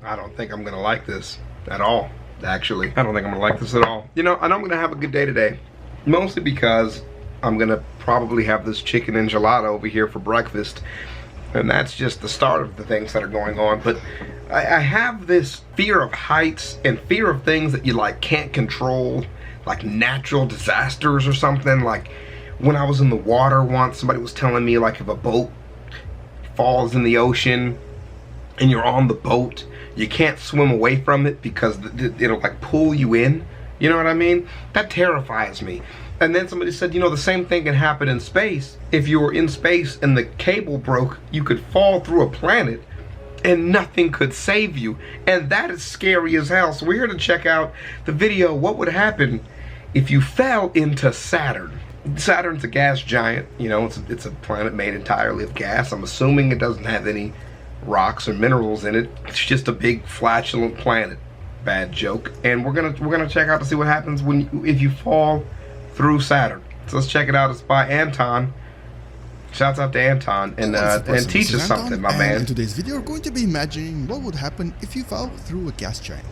I don't think I'm gonna like this at all. Actually, I don't think I'm gonna like this at all. You know, I know I'm gonna have a good day today, mostly because I'm gonna probably have this chicken enchilada over here for breakfast, and that's just the start of the things that are going on. But I have this fear of heights and fear of things that you like can't control, like natural disasters or something. Like when I was in the water once, somebody was telling me, like, if a boat falls in the ocean and you're on the boat, you can't swim away from it because it'll like pull you in. You know what I mean? That terrifies me. And then somebody said, you know, the same thing can happen in space. If you were in space and the cable broke, you could fall through a planet and nothing could save you. And that is scary as hell. So we're here to check out the video, what would happen if you fell into Saturn. Saturn's a gas giant. You know, it's a planet made entirely of gas. I'm assuming it doesn't have any rocks or minerals in it. It's just a big flatulent planet. Bad joke. And we're gonna check out to see what happens if you fall through Saturn. So let's check it out. It's by Anton. Shouts out to Anton, and teach us something, my man. In today's video, we're going to be imagining what would happen if you fell through a gas giant.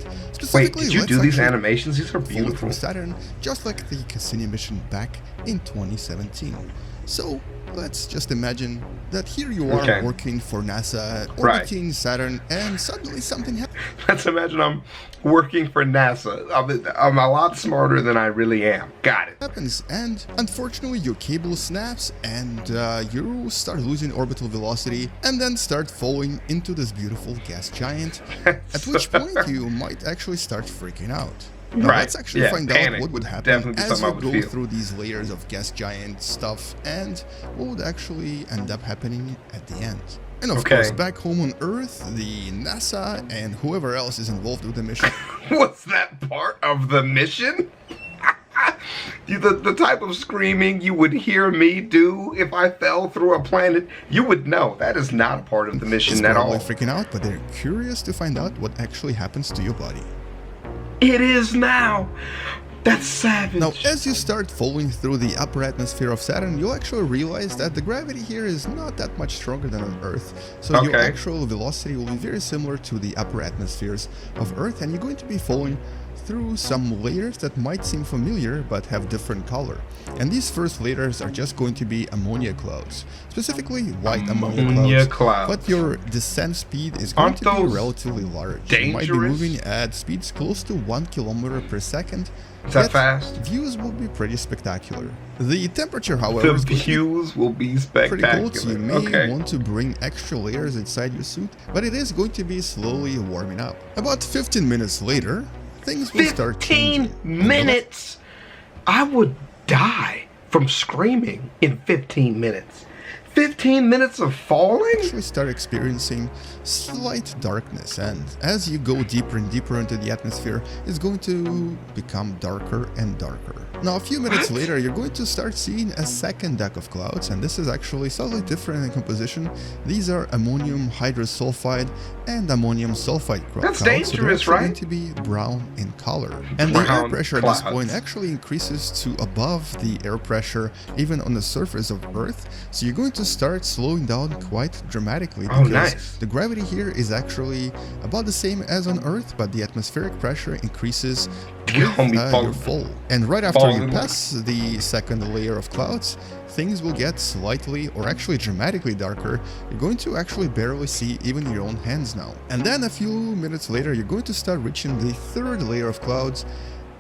Wait, did you do these animations? These are beautiful. Through Saturn, just like the Cassini mission back in 2017. So let's just imagine that here you are working for NASA, orbiting Saturn, and suddenly something happens. Let's imagine I'm working for NASA. I'm a lot smarter than I really am. Got it. And unfortunately your cable snaps and you start losing orbital velocity and then start falling into this beautiful gas giant, at which point you might actually start freaking out. Now, let's actually find out what would happen as you go through these layers of gas giant stuff and what would actually end up happening at the end. And of course, back home on Earth, the NASA and whoever else is involved with the mission. Was that part of the mission? The type of screaming you would hear me do if I fell through a planet, you would know that is not a part of the mission at all. They're probably freaking out, but they're curious to find out what actually happens to your body. It is now. That's savage. Now, as you start falling through the upper atmosphere of Saturn, you'll actually realize that the gravity here is not that much stronger than on Earth. So your actual velocity will be very similar to the upper atmospheres of Earth, and you're going to be falling through some layers that might seem familiar but have different color. And these first layers are just going to be ammonia clouds, specifically white ammonia clouds. But your descent speed is going to be relatively large. You might be moving at speeds close to 1 kilometer per second. Is that fast? Views will be pretty spectacular. The temperature, however, the views will be spectacular. Pretty cold, so you may want to bring extra layers inside your suit, but it is going to be slowly warming up. About 15 minutes later, things will start changing. 15 minutes? I would die from screaming in 15 minutes. 15 minutes of falling? Actually start experiencing slight darkness, and as you go deeper and deeper into the atmosphere, it's going to become darker and darker. Now, a few minutes later, you're going to start seeing a second deck of clouds, and this is actually slightly different in composition. These are ammonium hydrosulfide and ammonium sulfide clouds. That's dangerous, right? Going to be brown in color. And the air pressure at this point actually increases to above the air pressure even on the surface of Earth. So you're going to start slowing down quite dramatically because the gravity here is actually about the same as on Earth, but the atmospheric pressure increases with your fall. And right after you pass the second layer of clouds, things will get slightly or actually dramatically darker. You're going to actually barely see even your own hands now. And then a few minutes later, you're going to start reaching the third layer of clouds,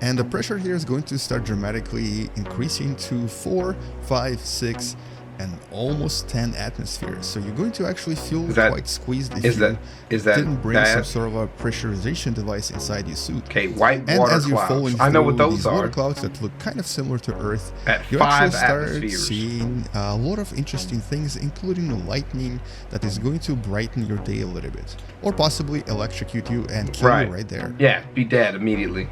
and the pressure here is going to start dramatically increasing to 4, 5, 6, and almost 10 atmospheres. So you're going to actually feel quite squeezed if you didn't bring some sort of a pressurization device inside your suit. Okay, white water as you're falling I know what through those these are. Water clouds that look kind of similar to Earth, you 5 actually start atmospheres. seeing a lot of interesting things, including lightning that is going to brighten your day a little bit, or possibly electrocute you and kill you right there. Yeah, be dead immediately.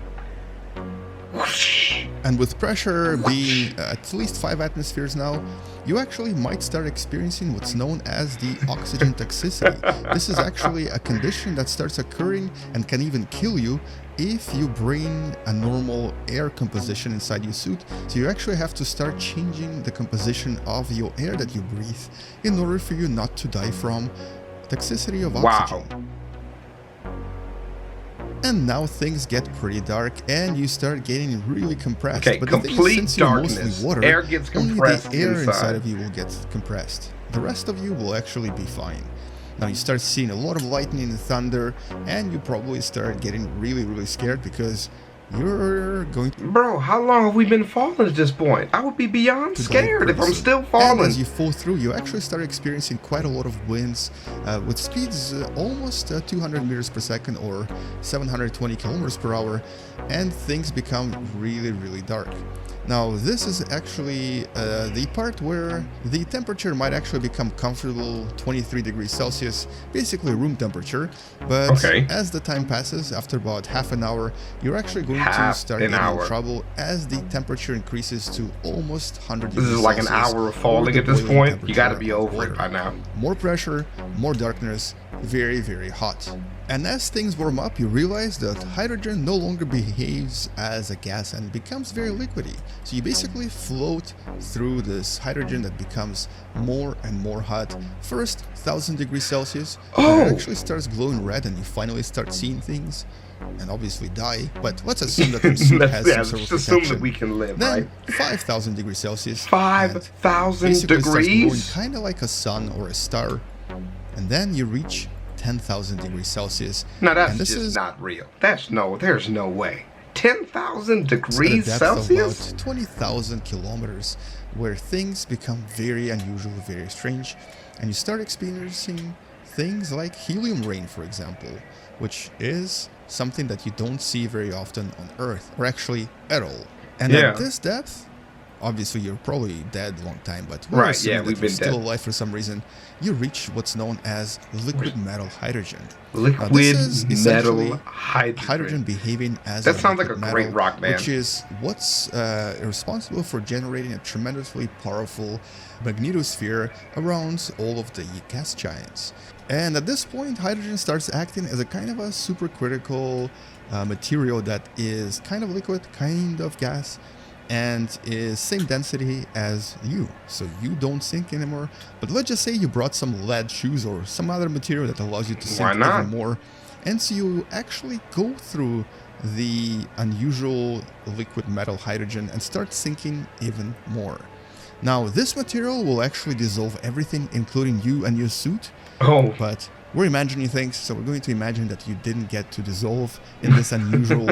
And with pressure being at least 5 atmospheres now, you actually might start experiencing what's known as the oxygen toxicity. This is actually a condition that starts occurring and can even kill you if you bring a normal air composition inside your suit. So you actually have to start changing the composition of your air that you breathe in order for you not to die from toxicity of oxygen. And now things get pretty dark and you start getting really compressed. Okay, but the thing is, since darkness. You're mostly water, air gets compressed only the air inside of you will get compressed. The rest of you will actually be fine. Now you start seeing a lot of lightning and thunder, and you probably start getting really scared because you're going to... Bro, how long have we been falling at this point? I would be beyond scared if I'm still falling. And as you fall through, you actually start experiencing quite a lot of winds with speeds almost 200 meters per second or 720 kilometers per hour, and things become really dark. Now this is actually the part where the temperature might actually become comfortable, 23 degrees Celsius, basically room temperature, but as the time passes, after about half an hour, you're actually going to start getting in trouble as the temperature increases to almost 100 degrees Celsius. This is like an hour of falling at this point. You gotta be over it by now. More pressure, more darkness, very hot. And as things warm up, you realize that hydrogen no longer behaves as a gas and becomes very liquidy. So you basically float through this hydrogen that becomes more and more hot. First, 1000 degrees Celsius, it actually starts glowing red and you finally start seeing things. And obviously die, but let's assume that the suit has some sort of protection. Assume that we can live, then, 5,000 degrees Celsius. 5,000 degrees? Kind of like a sun or a star. And then you reach 10,000 degrees Celsius. Now that's just not real. There's no way. 10,000 degrees Celsius? About 20,000 kilometers, where things become very unusual, very strange, and you start experiencing things like helium rain, for example, which is something that you don't see very often on Earth, or actually at all. And at this depth, obviously you're probably dead a long time, but we've been still alive for some reason. You reach what's known as liquid metal hydrogen. Liquid metal hydrogen behaving as that sounds like a great rock band. Which is what's responsible for generating a tremendously powerful magnetosphere around all of the gas giants. And at this point, hydrogen starts acting as a kind of a supercritical material that is kind of liquid, kind of gas, and is same density as you, so you don't sink anymore. But let's just say you brought some lead shoes or some other material that allows you to sink even more, and so you actually go through the unusual liquid metal hydrogen and start sinking even more. Now this material will actually dissolve everything, including you and your suit. But we're imagining things, so we're going to imagine that you didn't get to dissolve in this unusual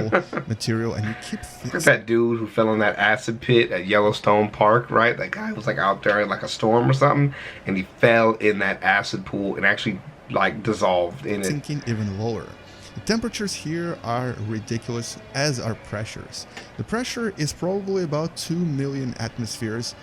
material, and you keep... There's that dude who fell in that acid pit at Yellowstone Park, right? That guy was like out there in like a storm or something, and he fell in that acid pool and actually like dissolved in it. Sinking even lower. The temperatures here are ridiculous, as are pressures. The pressure is probably about 2 million atmospheres,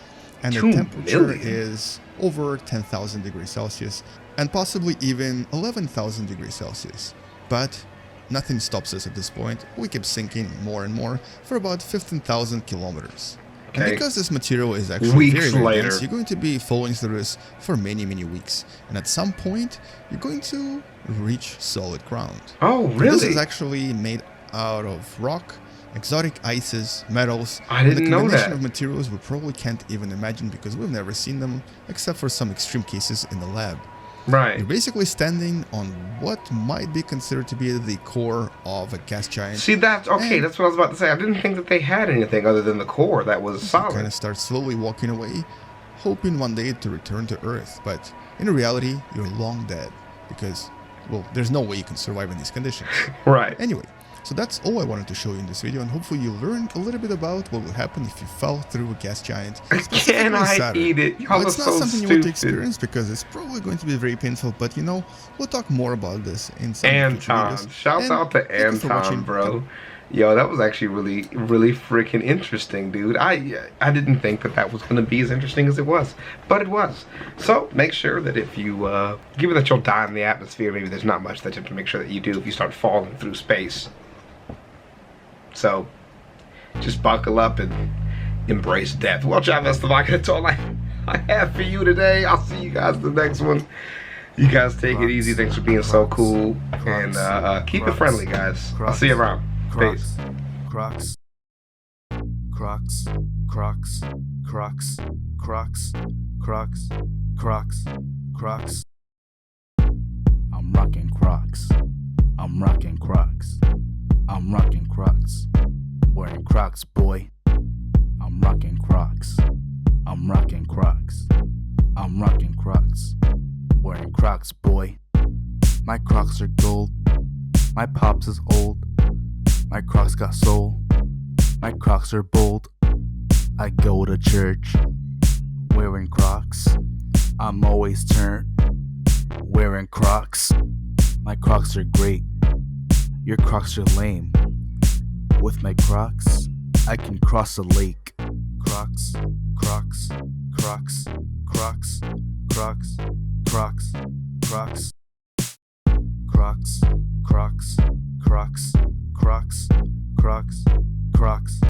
and the temperature is over 10,000 degrees Celsius. And possibly even 11,000 degrees Celsius. But nothing stops us at this point. We keep sinking more and more for about 15,000 kilometers. And because this material is actually very dense, you're going to be falling through this for many weeks. And at some point, you're going to reach solid ground. Oh, really? This is actually made out of rock, exotic ices, metals. I didn't know that. The combination of materials we probably can't even imagine because we've never seen them, except for some extreme cases in the lab. Right. You're basically standing on what might be considered to be the core of a gas giant. See, that's okay. That's what I was about to say. I didn't think that they had anything other than the core that was solid. You kind of start slowly walking away, hoping one day to return to Earth. But in reality, you're long dead because, well, there's no way you can survive in these conditions. Right. Anyway, so that's all I wanted to show you in this video, and hopefully you learned a little bit about what would happen if you fell through a gas giant. Can I eat it? Y'all it's not something you want to experience because it's probably going to be very painful, but you know, we'll talk more about this in some future videos. Shouts out to Anton, bro. Yo, that was actually really freaking interesting, dude. I didn't think that was going to be as interesting as it was, but it was. So make sure that if you, given that you'll die in the atmosphere, maybe there's not much that you have to make sure that you do if you start falling through space. So, just buckle up and embrace death. Well, ChavezzSlovakia, that's all I have for you today. I'll see you guys in the next one. You guys take it easy. Thanks for being so cool. And keep it friendly, guys. I'll see you around. Peace. Crocs. Crocs. Crocs. Crocs. Crocs. Crocs. Crocs. Crocs. I'm rocking Crocs. I'm rocking Crocs. Crocs, boy. I'm rocking Crocs. I'm rocking Crocs. I'm rocking Crocs. Wearing Crocs, boy. My Crocs are gold. My pops is old. My Crocs got soul. My Crocs are bold. I go to church wearing Crocs. I'm always turned wearing Crocs. My Crocs are great. Your Crocs are lame. With my Crocs, I can cross a lake. Crocs, Crocs, Crocs, Crocs, Crocs, Crocs, Crocs, Crocs, Crocs, Crocs, Crocs, Crocs, Crocs.